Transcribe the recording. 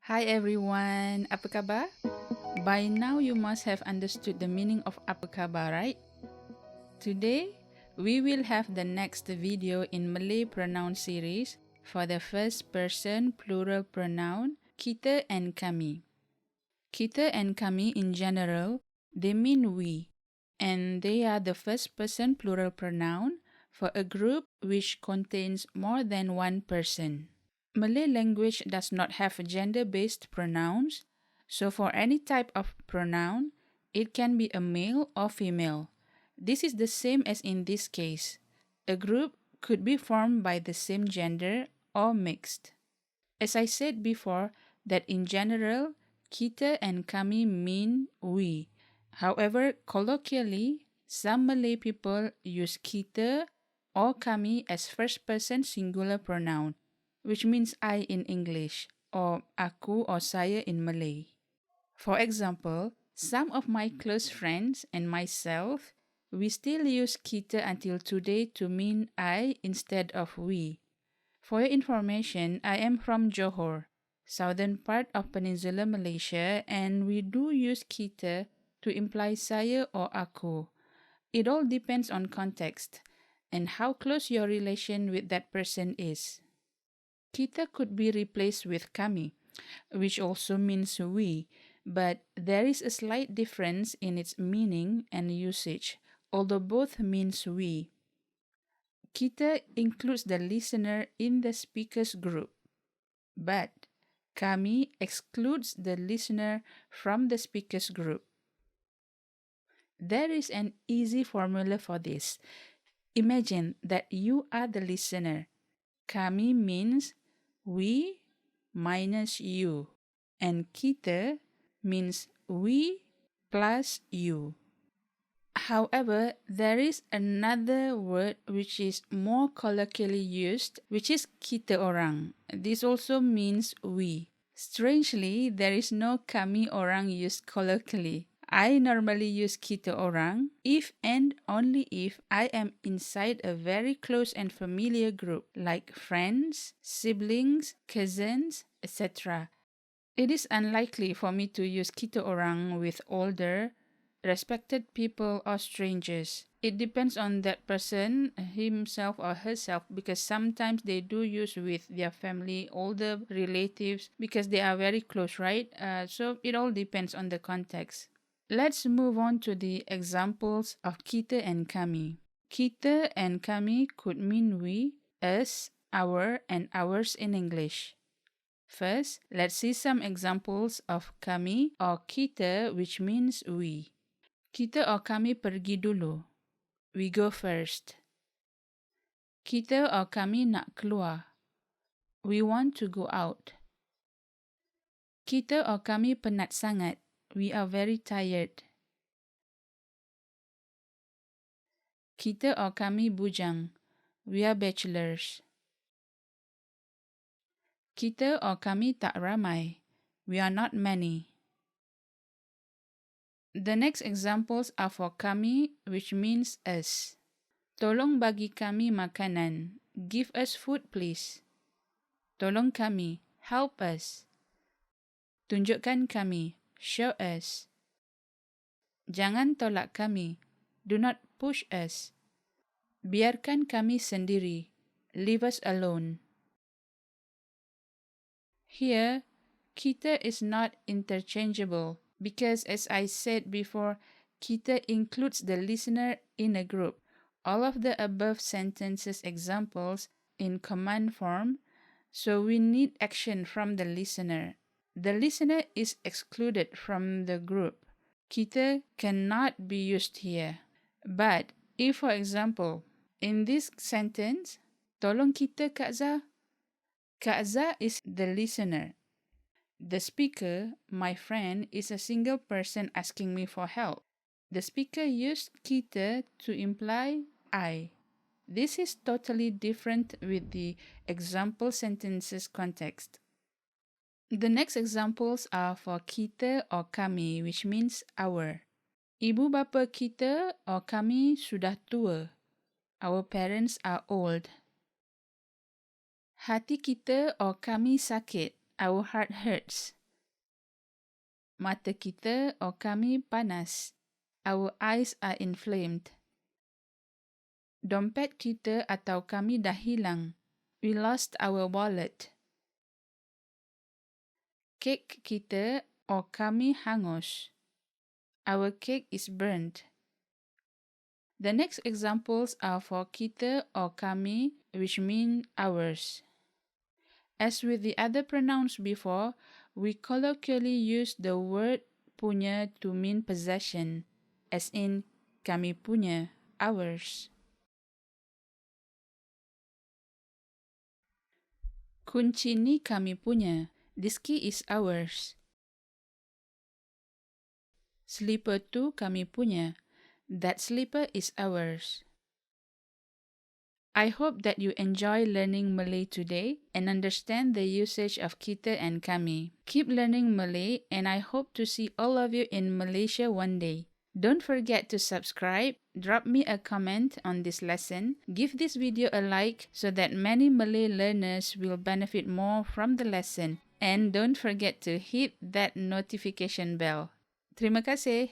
Hi everyone, apa khabar? By now you must have understood the meaning of apa khabar, right? Today, we will have the next video in Malay pronoun series for the first person plural pronoun kita and kami. Kita and kami in general, they mean we, and they are the first person plural pronoun for a group which contains more than one person. Malay language does not have gender-based pronouns, so for any type of pronoun, it can be a male or female. This is the same as in this case. A group could be formed by the same gender or mixed. As I said before, that in general, kita and kami mean we. However, colloquially, some Malay people use kita or kami as first-person singular pronoun, which means I in English, or aku or saya in Malay. For example, some of my close friends and myself, we still use kita until today to mean I instead of we. For your information, I am from Johor, southern part of Peninsular Malaysia, and we do use kita to imply saya or aku. It all depends on context and how close your relation with that person is. Kita could be replaced with kami, which also means we, but there is a slight difference in its meaning and usage, although both means we. Kita includes the listener in the speaker's group, but kami excludes the listener from the speaker's group. There is an easy formula for this. Imagine that you are the listener. Kami means we minus you, and kita means we plus you. However, there is another word which is more colloquially used, which is kita orang. This also means we. Strangely, there is no kami orang used colloquially. I normally use kita orang if and only if I am inside a very close and familiar group like friends, siblings, cousins, etc. It is unlikely for me to use kita orang with older, respected people or strangers. It depends on that person, himself or herself, because sometimes they do use with their family, older relatives, because they are very close, right? So it all depends on the context. Let's move on to the examples of kita and kami. Kita and kami could mean we, us, our, and ours in English. First, let's see some examples of kami or kita, which means we. Kita or kami pergi dulu. We go first. Kita or kami nak keluar. We want to go out. Kita or kami penat sangat. We are very tired. Kita or kami bujang. We are bachelors. Kita or kami tak ramai. We are not many. The next examples are for kami, which means us. Tolong bagi kami makanan. Give us food, please. Tolong kami. Help us. Tunjukkan kami. Show us. Jangan tolak kami. Do not push us. Biarkan kami sendiri. Leave us alone. Here, kita is not interchangeable because, as I said before, kita includes the listener in a group. All of the above sentences examples in command form, so we need action from the listener. The listener is excluded from the group. Kita cannot be used here. But if, for example, in this sentence, tolong kita Kak Zah. Kak Zah is the listener. The speaker, my friend, is a single person asking me for help. The speaker used kita to imply I. This is totally different with the example sentences context. The next examples are for kita or kami, which means our. Ibu bapa kita or kami sudah tua. Our parents are old. Hati kita or kami sakit. Our heart hurts. Mata kita or kami panas. Our eyes are inflamed. Dompet kita atau kami dah hilang. We lost our wallet. Kek kita or kami hangus. Our cake is burnt. The next examples are for kita or kami, which mean ours. As with the other pronouns before, we colloquially use the word punya to mean possession, as in kami punya, ours. Kunci ni kami punya. This key is ours. Slipper tu kami punya. That slipper is ours. I hope that you enjoy learning Malay today and understand the usage of kita and kami. Keep learning Malay, and I hope to see all of you in Malaysia one day. Don't forget to subscribe, drop me a comment on this lesson, give this video a like so that many Malay learners will benefit more from the lesson, and don't forget to hit that notification bell. Terima kasih.